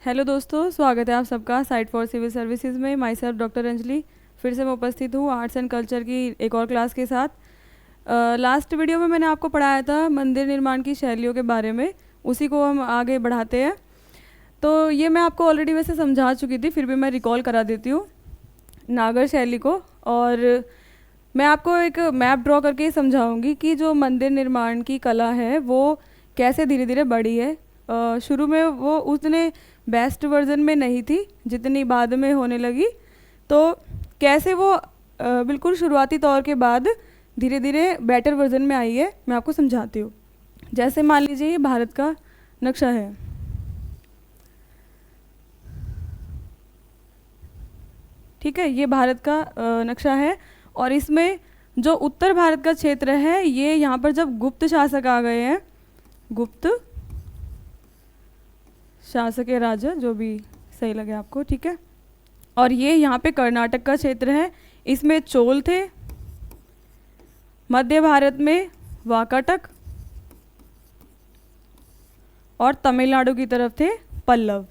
Hello दोस्तों, स्वागत है आप सबका साइट फॉर सिविल सर्विसेज में। माई सेल्फ डॉक्टर अंजलि फिर से मैं उपस्थित हूँ आर्ट्स एंड कल्चर की एक और क्लास के साथ। लास्ट वीडियो में मैंने आपको पढ़ाया था मंदिर निर्माण की शैलियों के बारे में, उसी को हम आगे बढ़ाते हैं। तो ये मैं आपको ऑलरेडी वैसे समझा चुकी थी, फिर भी मैं रिकॉल करा देती हूँ नागर शैली को। और मैं आपको एक मैप ड्रॉ करके समझाऊंगी कि जो मंदिर निर्माण की कला है वो कैसे धीरे धीरे बढ़ी है। शुरू में वो उतने बेस्ट वर्जन में नहीं थी जितनी बाद में होने लगी, तो कैसे वो बिल्कुल शुरुआती तौर के बाद धीरे धीरे बेटर वर्जन में आई है, मैं आपको समझाती हूँ। जैसे मान लीजिए ये भारत का नक्शा है, ठीक है, ये भारत का नक्शा है। और इसमें जो उत्तर भारत का क्षेत्र है, ये यहाँ पर जब गुप्त शासक आ गए हैं, गुप्त शासक या राजा, जो भी सही लगे आपको, ठीक है। और ये यहाँ पे कर्नाटक का क्षेत्र है, इसमें चोल थे। मध्य भारत में वाकाटक और तमिलनाडु की तरफ थे पल्लव।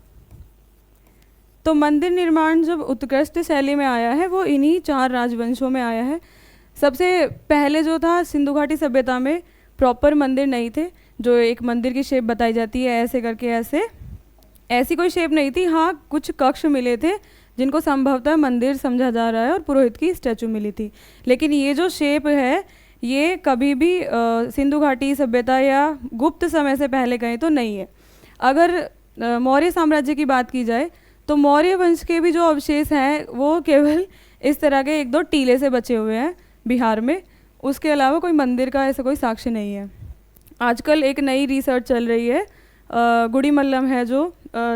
तो मंदिर निर्माण जब उत्कृष्ट शैली में आया है वो इन्हीं 4 राजवंशों में आया है। सबसे पहले जो था सिंधु घाटी सभ्यता में प्रॉपर मंदिर नहीं थे, जो एक मंदिर की शेप बताई जाती है ऐसे करके, ऐसी कोई शेप नहीं थी। हाँ, कुछ कक्ष मिले थे जिनको संभवतः मंदिर समझा जा रहा है और पुरोहित की स्टैचू मिली थी, लेकिन ये जो शेप है ये कभी भी सिंधु घाटी सभ्यता या गुप्त समय से पहले कहें तो नहीं है। अगर मौर्य साम्राज्य की बात की जाए तो मौर्य वंश के भी जो अवशेष हैं वो केवल इस तरह के 1-2 टीले से बचे हुए हैं बिहार में, उसके अलावा कोई मंदिर का ऐसा कोई साक्ष्य नहीं है। आजकल एक नई रिसर्च चल रही है, गुड़ीमल्लम है जो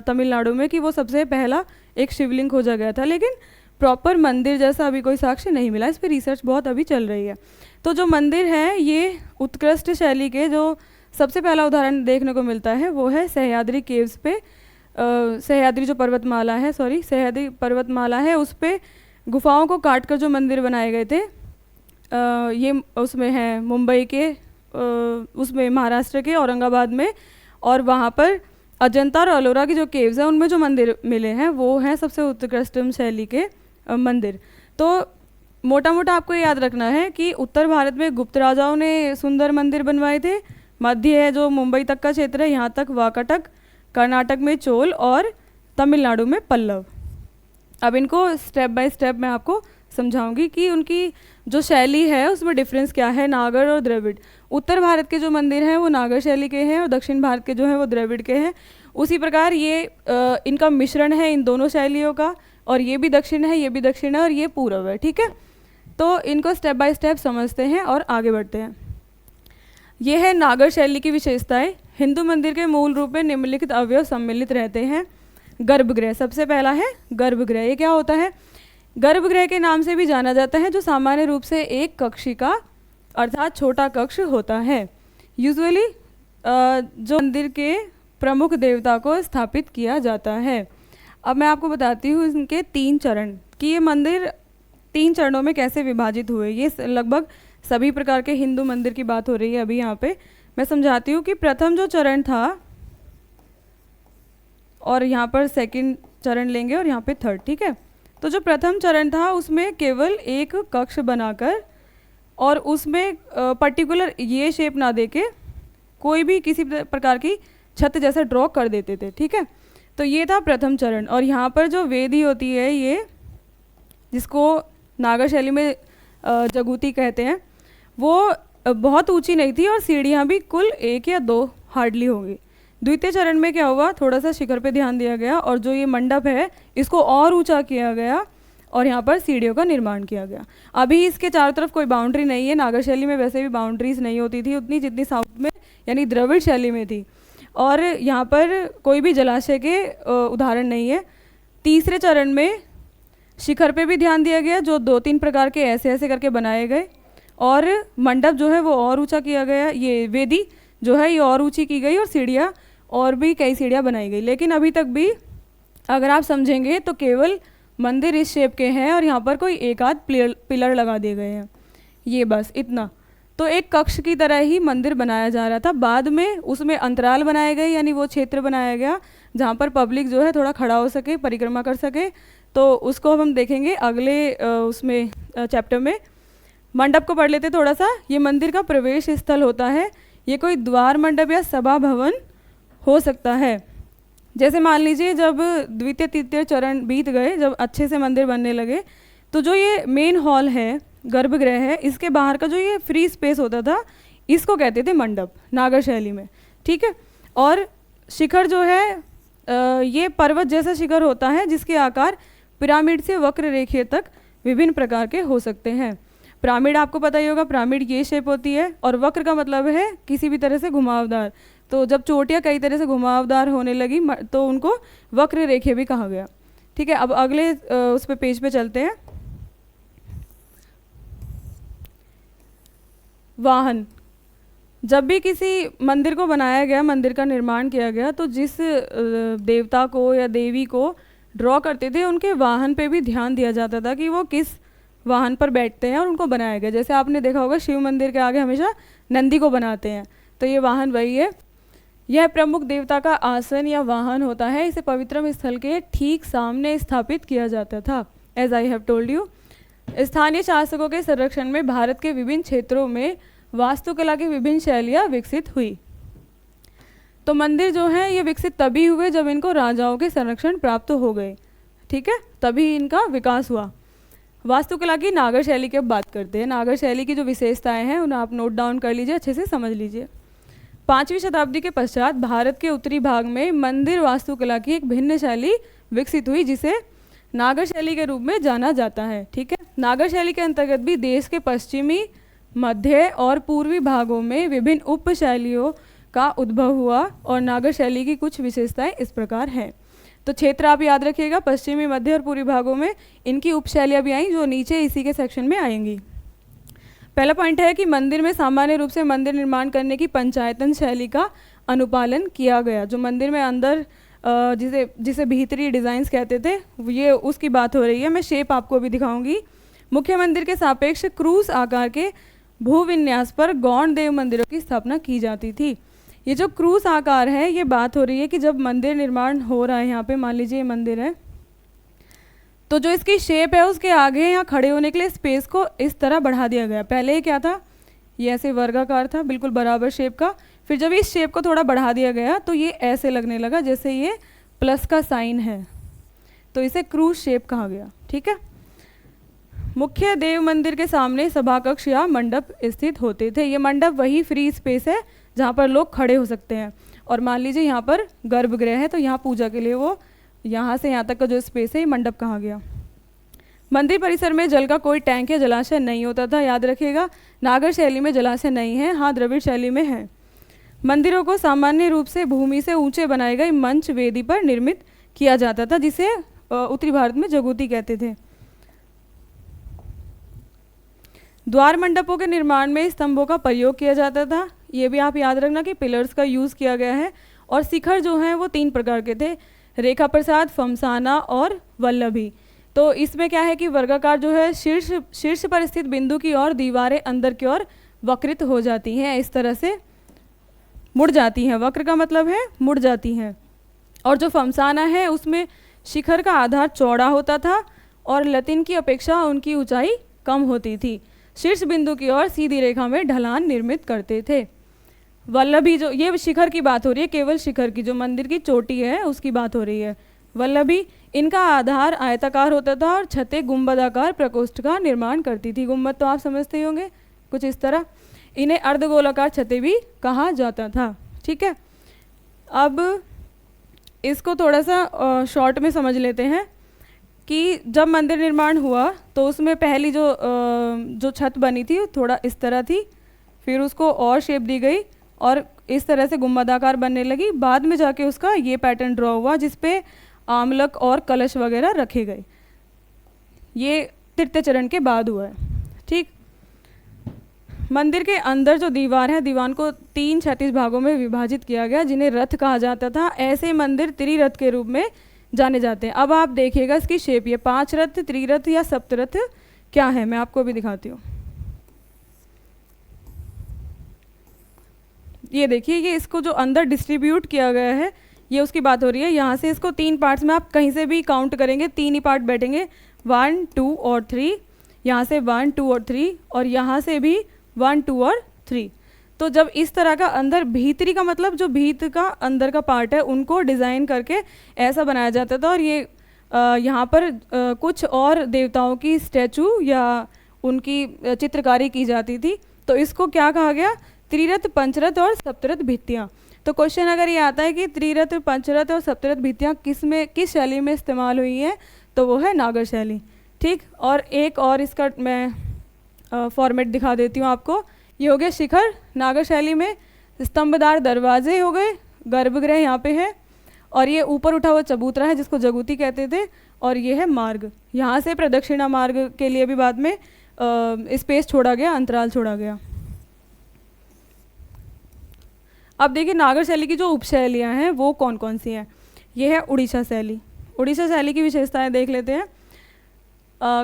तमिलनाडु में, कि वो सबसे पहला एक शिवलिंग खोजा गया था, लेकिन प्रॉपर मंदिर जैसा अभी कोई साक्ष्य नहीं मिला। इस पर रिसर्च बहुत अभी चल रही है। तो जो मंदिर है ये उत्कृष्ट शैली के जो सबसे पहला उदाहरण देखने को मिलता है वो है सह्याद्री केव्स पे। सह्याद्री जो पर्वतमाला है, सह्याद्री पर्वतमाला है, उस पर गुफाओं को काट कर जो मंदिर बनाए गए थे, ये उसमें है मुंबई के, उसमें महाराष्ट्र के औरंगाबाद में। और वहाँ पर अजंता और अलोरा की जो केव्स हैं उनमें जो मंदिर मिले हैं वो हैं सबसे उत्कृष्टतम शैली के मंदिर। तो मोटा मोटा आपको याद रखना है कि उत्तर भारत में गुप्त राजाओं ने सुंदर मंदिर बनवाए थे। मध्य है जो मुंबई तक का क्षेत्र है, यहाँ तक वाकाटक, कर्नाटक में चोल और तमिलनाडु में पल्लव। अब इनको स्टेप बाय स्टेप मैं आपको समझाऊंगी कि उनकी जो शैली है उसमें डिफरेंस क्या है, नागर और द्रविड़। उत्तर भारत के जो मंदिर हैं वो नागर शैली के हैं और दक्षिण भारत के जो हैं वो द्रविड़ के हैं। उसी प्रकार ये इनका मिश्रण है इन दोनों शैलियों का, और ये भी दक्षिण है, ये भी दक्षिण है और ये पूर्व है, ठीक है। तो इनको स्टेप बाय स्टेप समझते हैं और आगे बढ़ते हैं। ये है नागर शैली की विशेषताएं। हिंदू मंदिर के मूल रूप में निम्नलिखित अवयव सम्मिलित रहते हैं। गर्भगृह सबसे पहला है। गर्भगृह ये क्या होता है? गर्भगृह के नाम से भी जाना जाता है, जो सामान्य रूप से एक कक्षिका अर्थात छोटा कक्ष होता है। यूजुअली जो मंदिर के प्रमुख देवता को स्थापित किया जाता है। अब मैं आपको बताती हूँ इनके 3 चरण, कि ये मंदिर 3 चरणों में कैसे विभाजित हुए। ये लगभग सभी प्रकार के हिंदू मंदिर की बात हो रही है अभी यहाँ पे। मैं समझाती हूँ कि प्रथम जो चरण था, और यहाँ पर सेकंड चरण लेंगे और यहाँ पे थर्ड, ठीक है। तो जो प्रथम चरण था उसमें केवल एक कक्ष बनाकर और उसमें पर्टिकुलर ये शेप ना देके कोई भी किसी प्रकार की छत जैसा ड्रॉ कर देते थे, ठीक है। तो ये था प्रथम चरण। और यहाँ पर जो वेदी होती है, ये जिसको नागर शैली में जगूती कहते हैं, वो बहुत ऊंची नहीं थी और सीढ़ियाँ भी कुल 1 या 2 हार्डली होगी। द्वितीय चरण में क्या हुआ, थोड़ा सा शिखर पे ध्यान दिया गया और जो ये मंडप है इसको और ऊंचा किया गया और यहाँ पर सीढ़ियों का निर्माण किया गया। अभी इसके चारों तरफ कोई बाउंड्री नहीं है। नागर शैली में वैसे भी बाउंड्रीज नहीं होती थी उतनी जितनी साउथ में यानी द्रविड़ शैली में थी। और यहाँ पर कोई भी जलाशय के उदाहरण नहीं है। तीसरे चरण में शिखर पे भी ध्यान दिया गया, जो 2-3 प्रकार के ऐसे ऐसे करके बनाए गए, और मंडप जो है वो और ऊंचा किया गया। ये वेदी जो है ये और ऊंची की गई और सीढ़ियाँ और भी कई सीढ़ियाँ बनाई गई। लेकिन अभी तक भी अगर आप समझेंगे तो केवल मंदिर इस शेप के हैं और यहाँ पर कोई 1 आध पिलर लगा दिए गए हैं, ये बस इतना। तो एक कक्ष की तरह ही मंदिर बनाया जा रहा था। बाद में उसमें अंतराल बनाए गए, यानी वो क्षेत्र बनाया गया जहाँ पर पब्लिक जो है थोड़ा खड़ा हो सके, परिक्रमा कर सके। तो उसको अब हम देखेंगे अगले उसमें चैप्टर में। मंडप को पढ़ लेते थोड़ा सा। ये मंदिर का प्रवेश स्थल होता है। ये कोई द्वार मंडप या सभा भवन हो सकता है। जैसे मान लीजिए जब द्वितीय तृतीय चरण बीत गए, जब अच्छे से मंदिर बनने लगे, तो जो ये मेन हॉल है, गर्भगृह है, इसके बाहर का जो ये फ्री स्पेस होता था, इसको कहते थे मंडप, नागर शैली में। ठीक है। और शिखर जो है ये पर्वत जैसा शिखर होता है जिसके आकार पिरामिड से वक्र रेखीय तक विभिन्न प्रकार के हो सकते हैं। पिरामिड आपको पता ही होगा, पिरामिड ये शेप होती है, और वक्र का मतलब है किसी भी तरह से घुमावदार। तो जब चोटियाँ कई तरह से घुमावदार होने लगी तो उनको वक्र रेखीय भी कहा गया। ठीक है। अब अगले उस पे पेज पे चलते हैं। वाहन। जब भी किसी मंदिर को बनाया गया, मंदिर का निर्माण किया गया, तो जिस देवता को या देवी को ड्रॉ करते थे उनके वाहन पे भी ध्यान दिया जाता था कि वो किस वाहन पर बैठते हैं और उनको बनाया गया। जैसे आपने देखा होगा शिव मंदिर के आगे हमेशा नंदी को बनाते हैं, तो ये वाहन वही है। यह प्रमुख देवता का आसन या वाहन होता है। इसे पवित्रम स्थल के ठीक सामने स्थापित किया जाता था। As I have told you, स्थानीय शासकों के संरक्षण में भारत के विभिन्न क्षेत्रों में वास्तुकला की विभिन्न शैलियाँ विकसित हुई। तो मंदिर जो है ये विकसित तभी हुए जब इनको राजाओं के संरक्षण प्राप्त हो गए। ठीक है, तभी इनका विकास हुआ। वास्तुकला की नागर शैली की अब बात करते हैं। नागर शैली की जो विशेषताएं हैं उन्हें आप नोट डाउन कर लीजिए, अच्छे से समझ लीजिए। 5वीं शताब्दी के पश्चात भारत के उत्तरी भाग में मंदिर वास्तुकला की एक भिन्न शैली विकसित हुई जिसे नागर शैली के रूप में जाना जाता है। ठीक है। नागर शैली के अंतर्गत भी देश के पश्चिमी, मध्य और पूर्वी भागों में विभिन्न उप शैलियों का उद्भव हुआ और नागर शैली की कुछ विशेषताएं इस प्रकार हैं। तो क्षेत्र आप याद रखिएगा, पश्चिमी, मध्य और पूर्वी भागों में इनकी उप शैलियाँ भी आई जो नीचे इसी के सेक्शन में आएंगी। पहला पॉइंट है कि मंदिर में सामान्य रूप से मंदिर निर्माण करने की पंचायतन शैली का अनुपालन किया गया। जो मंदिर में अंदर जिसे भीतरी डिज़ाइंस कहते थे, ये उसकी बात हो रही है। मैं शेप आपको अभी दिखाऊंगी। मुख्य मंदिर के सापेक्ष क्रूस आकार के भूविन्यास पर गौण देव मंदिरों की स्थापना की जाती थी। ये जो क्रूस आकार है, ये बात हो रही है कि जब मंदिर निर्माण हो रहा है, यहाँ पे मान लीजिए ये मंदिर है, तो जो इसकी शेप है उसके आगे यहाँ खड़े होने के लिए स्पेस को इस तरह बढ़ा दिया गया। पहले ये क्या था, ये ऐसे वर्गाकार था, बिल्कुल बराबर शेप का। फिर जब इस शेप को थोड़ा बढ़ा दिया गया तो ये ऐसे लगने लगा जैसे ये प्लस का साइन है, तो इसे क्रूज शेप कहा गया। ठीक है। मुख्य देव मंदिर के सामने सभा कक्ष या मंडप स्थित होते थे। ये मंडप वही फ्री स्पेस है जहाँ पर लोग खड़े हो सकते हैं। और मान लीजिए यहाँ पर गर्भगृह है, तो यहाँ पूजा के लिए वो यहाँ से यहाँ तक का जो स्पेस है ये मंडप कहा गया। मंदिर परिसर में जल का कोई टैंक या जलाशय नहीं होता था। याद रखिएगा, नागर शैली में जलाशय नहीं है, हाँ द्रविड़ शैली में है। मंदिरों को सामान्य रूप से भूमि से ऊंचे बनाए गए मंच वेदी पर निर्मित किया जाता था, जिसे उत्तरी भारत में जगूती कहते थे। द्वार मंडपों के निर्माण में स्तंभों का प्रयोग किया जाता था। ये भी आप याद रखना कि पिलर्स का यूज़ किया गया है। और शिखर जो हैं वो 3 प्रकार के थे, रेखा प्रसाद, फमसाना और वल्लभी। तो इसमें क्या है कि वर्गाकार जो है शीर्ष पर स्थित बिंदु की ओर दीवारें अंदर की ओर वक्रित हो जाती हैं, इस तरह से मुड़ जाती हैं। वक्र का मतलब है मुड़ जाती हैं। और जो फमसाना है उसमें शिखर का आधार चौड़ा होता था और लतिन की अपेक्षा उनकी ऊंचाई कम होती थी। शीर्ष बिंदु की ओर सीधी रेखा में ढलान निर्मित करते थे। वल्लभी, जो ये शिखर की बात हो रही है, केवल शिखर की, जो मंदिर की चोटी है उसकी बात हो रही है। वल्लभी, इनका आधार आयताकार होता था और छतें गुंबदाकार प्रकोष्ठ का निर्माण करती थी। गुंबद तो आप समझते ही होंगे, कुछ इस तरह। इन्हें अर्धगोलाकार छतें भी कहा जाता था। ठीक है। अब इसको थोड़ा सा शॉर्ट में समझ लेते हैं कि जब मंदिर निर्माण हुआ तो उसमें पहली जो छत बनी थी थोड़ा इस तरह थी, फिर उसको और शेप दी गई और इस तरह से गुंबदाकार बनने लगी। बाद में जाके उसका ये पैटर्न ड्रॉ हुआ जिस पे आमलक और कलश वगैरह रखे गए। ये तृतीय चरण के बाद हुआ है। ठीक। मंदिर के अंदर जो दीवार है, दीवार को 3 क्षैतिज भागों में विभाजित किया गया जिन्हें रथ कहा जाता था। ऐसे मंदिर त्रिरथ के रूप में जाने जाते हैं। अब आप देखिएगा इसकी शेप, ये 5 रथ, त्रिरथ या सप्तरथ क्या है, मैं आपको भी दिखाती हूँ। ये देखिए, ये इसको जो अंदर डिस्ट्रीब्यूट किया गया है, ये उसकी बात हो रही है। यहाँ से इसको 3 पार्ट्स में आप कहीं से भी काउंट करेंगे, 3 ही पार्ट बैठेंगे, 1 2 और 3। यहाँ से 1 2 और 3, और यहाँ से भी 1 2 और 3। तो जब इस तरह का अंदर भीतरी का मतलब जो भीत का अंदर का पार्ट है, उनको डिज़ाइन करके ऐसा बनाया जाता था। और ये यहाँ पर कुछ और देवताओं की स्टैचू या उनकी चित्रकारी की जाती थी। तो इसको क्या कहा गया? त्रिरथ, पंचरथ और सप्तरथ भित्तियाँ। तो क्वेश्चन अगर ये आता है कि त्रिरथ, पंचरथ और सप्तरथ भित्तियाँ किस शैली में इस्तेमाल हुई हैं, तो वो है नागर शैली। ठीक, और एक और इसका मैं फॉर्मेट दिखा देती हूँ आपको। ये हो गया शिखर नागर शैली में, स्तंभदार दरवाजे हो गए, गर्भगृह यहाँ पे है, और ये ऊपर उठा हुआ चबूतरा है जिसको जगूती कहते थे, और ये है मार्ग। यहाँ से प्रदक्षिणा मार्ग के लिए भी बाद में स्पेस छोड़ा गया, अंतराल छोड़ा गया। अब देखिए नागर शैली की जो उपशैलियाँ हैं वो कौन कौन सी हैं। ये है उड़ीसा शैली। उड़ीसा शैली की विशेषताएं देख लेते हैं।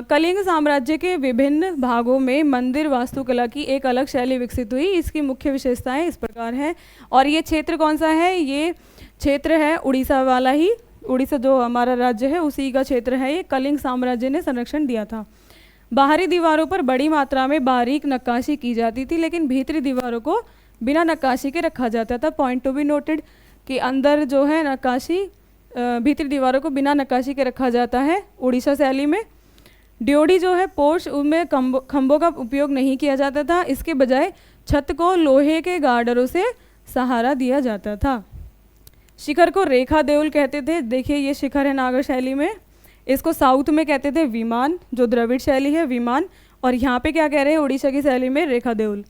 कलिंग साम्राज्य के विभिन्न भागों में मंदिर वास्तुकला की एक अलग शैली विकसित हुई। इसकी मुख्य विशेषताएं इस प्रकार हैं। और ये क्षेत्र कौन सा है? ये क्षेत्र है उड़ीसा वाला ही, उड़ीसा जो हमारा राज्य है उसी का क्षेत्र है। ये कलिंग साम्राज्य ने संरक्षण दिया था। बाहरी दीवारों पर बड़ी मात्रा में बारीक नक्काशी की जाती थी, लेकिन भीतरी दीवारों को बिना नक्काशी के रखा जाता था। पॉइंट टू बी नोटेड कि अंदर जो है नक्काशी, भीतरी दीवारों को बिना नक्काशी के रखा जाता है उड़ीसा शैली में। ड्योढ़ी जो है पोर्च, उनमें खंभों का उपयोग नहीं किया जाता था। इसके बजाय छत को लोहे के गार्डरों से सहारा दिया जाता था। शिखर को रेखा देउल कहते थे। देखिए ये शिखर है नागर शैली में। इसको साउथ में कहते थे विमान, जो द्रविड़ शैली है विमान। और यहाँ पे क्या कह रहे हैं उड़ीसा की शैली में? रेखा देउल।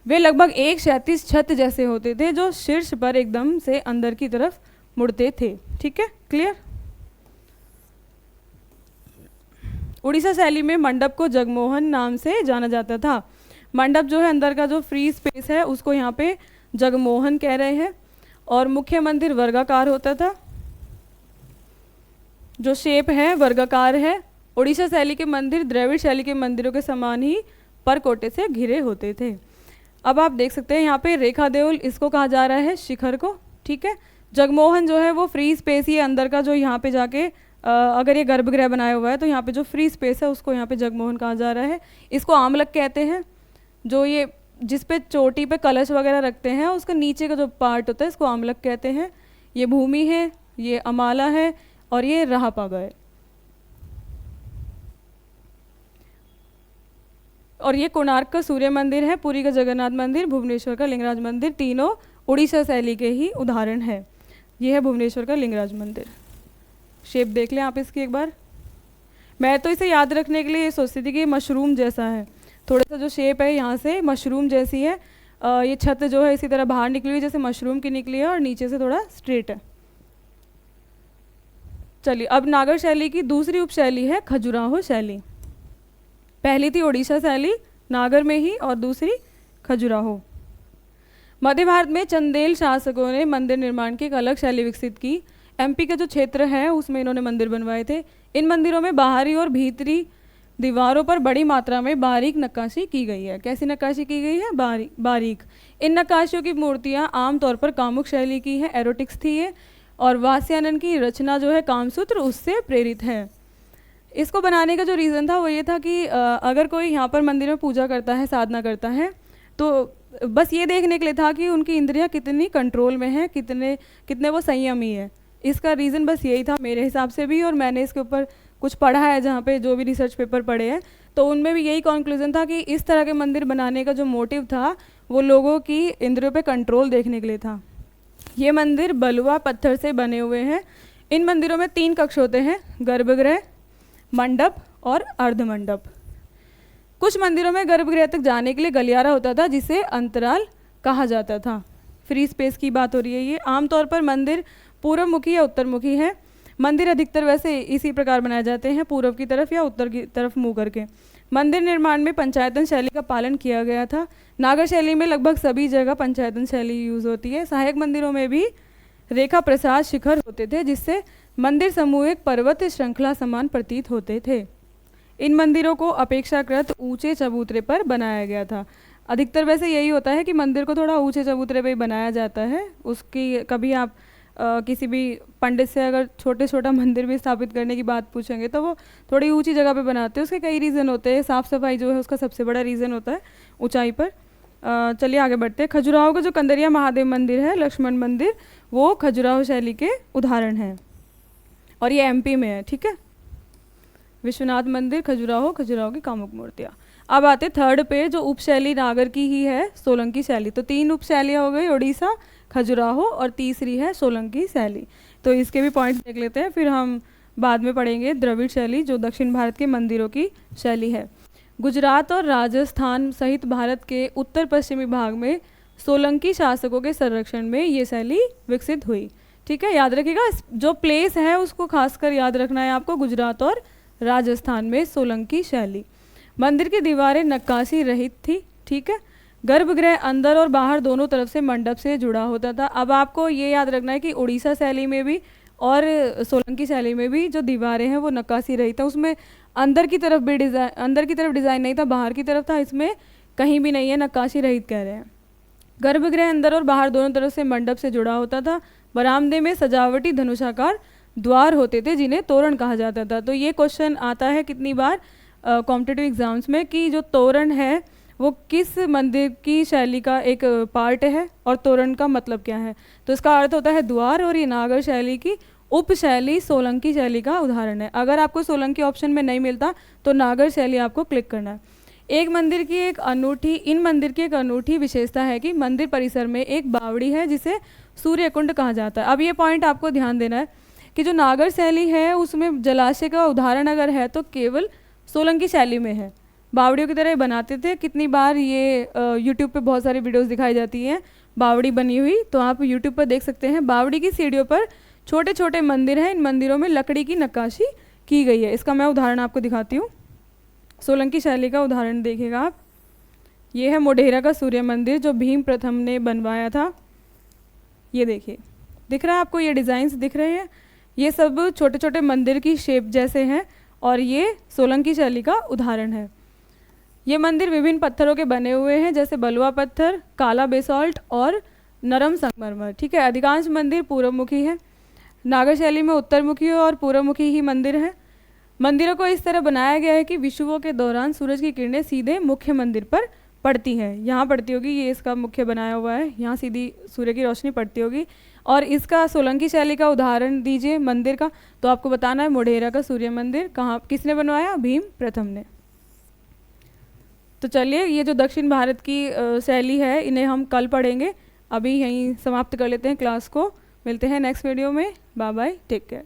वे लगभग एक क्षैतिज छत जैसे होते थे जो शीर्ष पर एकदम से अंदर की तरफ मुड़ते थे। ठीक है, क्लियर। उड़ीसा शैली में मंडप को जगमोहन नाम से जाना जाता था। मंडप जो है अंदर का जो फ्री स्पेस है उसको यहाँ पे जगमोहन कह रहे हैं। और मुख्य मंदिर वर्गाकार होता था, जो शेप है वर्गाकार है। उड़ीसा शैली के मंदिर द्रविड़ शैली के मंदिरों के समान ही परकोटे से घिरे होते थे। अब आप देख सकते हैं यहाँ पे रेखा देउल, इसको कहा जा रहा है शिखर को। ठीक है, जगमोहन जो है वो फ्री स्पेस ही अंदर का, जो यहाँ पे जाके अगर ये गर्भगृह बनाया हुआ है तो यहाँ पे जो फ्री स्पेस है उसको यहाँ पे जगमोहन कहा जा रहा है। इसको आमलक कहते हैं। जो ये जिस पे चोटी पे कलश वगैरह रखते हैं उसका नीचे का जो पार्ट होता है इसको आमलक कहते हैं। ये भूमि है, ये अमाला है, और ये राहपागा है। और ये कोणार्क का सूर्य मंदिर है, पुरी का जगन्नाथ मंदिर, भुवनेश्वर का लिंगराज मंदिर, तीनों उड़ीसा शैली के ही उदाहरण है। ये है भुवनेश्वर का लिंगराज मंदिर। शेप देख लें आप इसकी एक बार। मैं तो इसे याद रखने के लिए ये सोचती थी कि ये मशरूम जैसा है, थोड़ा सा जो शेप है यहाँ से मशरूम जैसी है। ये छत जो है इसी तरह बाहर निकली हुई जैसे मशरूम की निकली है, और नीचे से थोड़ा स्ट्रेट है। चलिए अब नागर शैली की दूसरी उपशैली है खजुराहो शैली। पहली थी उड़ीसा शैली नागर में ही, और दूसरी खजुराहो। मध्य भारत में चंदेल शासकों ने मंदिर निर्माण की एक अलग शैली विकसित की। एमपी का जो क्षेत्र है उसमें इन्होंने मंदिर बनवाए थे। इन मंदिरों में बाहरी और भीतरी दीवारों पर बड़ी मात्रा में बारीक नक्काशी की गई है। कैसी नक्काशी की गई है? बारीक। इन नक्काशियों की मूर्तियाँ आमतौर पर कामुक शैली की है, एरोटिक्स थी ये। और वात्स्यायन की रचना जो है कामसूत्र उससे प्रेरित है। इसको बनाने का जो रीज़न था वो ये था कि अगर कोई यहाँ पर मंदिर में पूजा करता है, साधना करता है, तो बस ये देखने के लिए था कि उनकी इंद्रियाँ कितनी कंट्रोल में हैं, कितने वो संयमी है। इसका रीज़न बस यही था मेरे हिसाब से भी। और मैंने इसके ऊपर कुछ पढ़ा है, जहाँ पे जो भी रिसर्च पेपर पढ़े हैं तो उनमें भी यही कंक्लूजन था कि इस तरह के मंदिर बनाने का जो मोटिव था वो लोगों की इंद्रियों पे कंट्रोल देखने के लिए था। ये मंदिर बलुआ पत्थर से बने हुए हैं। इन मंदिरों में 3 कक्ष होते हैं, गर्भगृह, मंडप और अर्धमंडप। कुछ मंदिरों में गर्भगृह तक जाने के लिए गलियारा होता था जिसे अंतराल कहा जाता था। फ्री स्पेस की बात हो रही है ये। आमतौर पर मंदिर पूर्वमुखी या उत्तरमुखी है। मंदिर अधिकतर वैसे इसी प्रकार बनाए जाते हैं, पूर्व की तरफ या उत्तर की तरफ मुँह करके। मंदिर निर्माण में पंचायतन शैली का पालन किया गया था। नागर शैली में लगभग सभी जगह पंचायतन शैली यूज़ होती है। सहायक मंदिरों में भी रेखा प्रसाद शिखर होते थे जिससे मंदिर समूह एक पर्वत श्रृंखला समान प्रतीत होते थे। इन मंदिरों को अपेक्षाकृत ऊंचे चबूतरे पर बनाया गया था। अधिकतर वैसे यही होता है कि मंदिर को थोड़ा ऊंचे चबूतरे पे ही बनाया जाता है। उसकी कभी आप किसी भी पंडित से अगर छोटा मंदिर भी स्थापित करने की बात पूछेंगे तो वो थोड़ी ऊंची जगह पे बनाते हैं। उसके कई रीज़न होते हैं, साफ़ सफाई जो है उसका सबसे बड़ा रीज़न होता है ऊंचाई पर। चलिए आगे बढ़ते हैं। खजुराहो का जो कंदरिया महादेव मंदिर है, लक्ष्मण मंदिर, वो खजुराहो शैली के उदाहरण हैं और ये एमपी में है, ठीक है। विश्वनाथ मंदिर खजुराहो, खजुराहो की कामुक मूर्तियाँ। अब आते थर्ड पे, जो उपशैली नागर की ही है, सोलंकी शैली। तो 3 उपशैलियाँ हो गई, उड़ीसा, खजुराहो और तीसरी है सोलंकी शैली। तो इसके भी पॉइंट्स देख लेते हैं, फिर हम बाद में पढ़ेंगे द्रविड़ शैली जो दक्षिण भारत के मंदिरों की शैली है। गुजरात और राजस्थान सहित भारत के उत्तर पश्चिमी भाग में सोलंकी शासकों के संरक्षण में ये शैली विकसित हुई, ठीक है। याद रखिएगा, जो प्लेस है उसको खासकर याद रखना है आपको, गुजरात और राजस्थान में सोलंकी शैली। मंदिर की दीवारें नक्काशी रहित थी, ठीक है। गर्भगृह अंदर और बाहर दोनों तरफ से मंडप से जुड़ा होता था। अब आपको ये याद रखना है कि उड़ीसा शैली में भी और सोलंकी शैली में भी जो दीवारें हैं वो नक्काशी रहित था। उसमें अंदर की तरफ डिज़ाइन नहीं था, बाहर की तरफ था, इसमें कहीं भी नहीं है, नक्काशी रहित कह रहे हैं। गर्भगृह अंदर और बाहर दोनों तरफ से मंडप से जुड़ा होता था। बरामदे में सजावटी धनुषाकार द्वार होते थे जिन्हें तोरण कहा जाता था। तो ये क्वेश्चन आता है कितनी बार कॉम्पिटिटिव एग्जाम्स में कि जो तोरण है वो किस मंदिर की शैली का एक पार्ट है और तोरण का मतलब क्या है। तो इसका अर्थ होता है द्वार, और ये नागर शैली की उपशैली सोलंकी शैली का उदाहरण है। अगर आपको सोलंकी ऑप्शन में नहीं मिलता तो नागर शैली आपको क्लिक करना है। इन मंदिर की एक अनूठी विशेषता है कि मंदिर परिसर में एक बावड़ी है जिसे सूर्य कुंड कहा जाता है। अब ये पॉइंट आपको ध्यान देना है कि जो नागर शैली है उसमें जलाशय का उदाहरण अगर है तो केवल सोलंकी शैली में है। बावड़ियों की तरह बनाते थे। कितनी बार ये यूट्यूब पे बहुत सारी वीडियोस दिखाई जाती हैं बावड़ी बनी हुई, तो आप यूट्यूब पर देख सकते हैं। बावड़ी की सीढ़ियों पर छोटे छोटे मंदिर हैं, इन मंदिरों में लकड़ी की नक्काशी की गई है। इसका मैं उदाहरण आपको दिखाती हूँ। सोलंकी शैली का उदाहरण देखिएगा आप। ये है मोढेरा का सूर्य मंदिर जो भीम प्रथम ने बनवाया था। ये देखिए, दिख रहा है आपको, ये डिज़ाइंस दिख रहे हैं, ये सब छोटे छोटे मंदिर की शेप जैसे हैं और ये सोलंकी शैली का उदाहरण है। ये मंदिर विभिन्न पत्थरों के बने हुए हैं जैसे बलुआ पत्थर, काला बेसॉल्ट और नरम संगमरमर, ठीक है। अधिकांश मंदिर पूर्वमुखी है। नागर शैली में उत्तरमुखी और पूर्वमुखी ही मंदिर है। मंदिरों को इस तरह बनाया गया है कि विषुवों के दौरान सूरज की किरणें सीधे मुख्य मंदिर पर पड़ती हैं। यहाँ पड़ती होगी, ये इसका मुख्य बनाया हुआ है, यहाँ सीधी सूर्य की रोशनी पड़ती होगी। और इसका सोलंकी शैली का उदाहरण दीजिए मंदिर का, तो आपको बताना है मोढेरा का सूर्य मंदिर कहाँ, किसने बनवाया, भीम प्रथम ने। तो चलिए, ये जो दक्षिण भारत की शैली है इन्हें हम कल पढ़ेंगे। अभी यहीं समाप्त कर लेते हैं क्लास को। मिलते हैं नेक्स्ट वीडियो में। Bye bye, take care.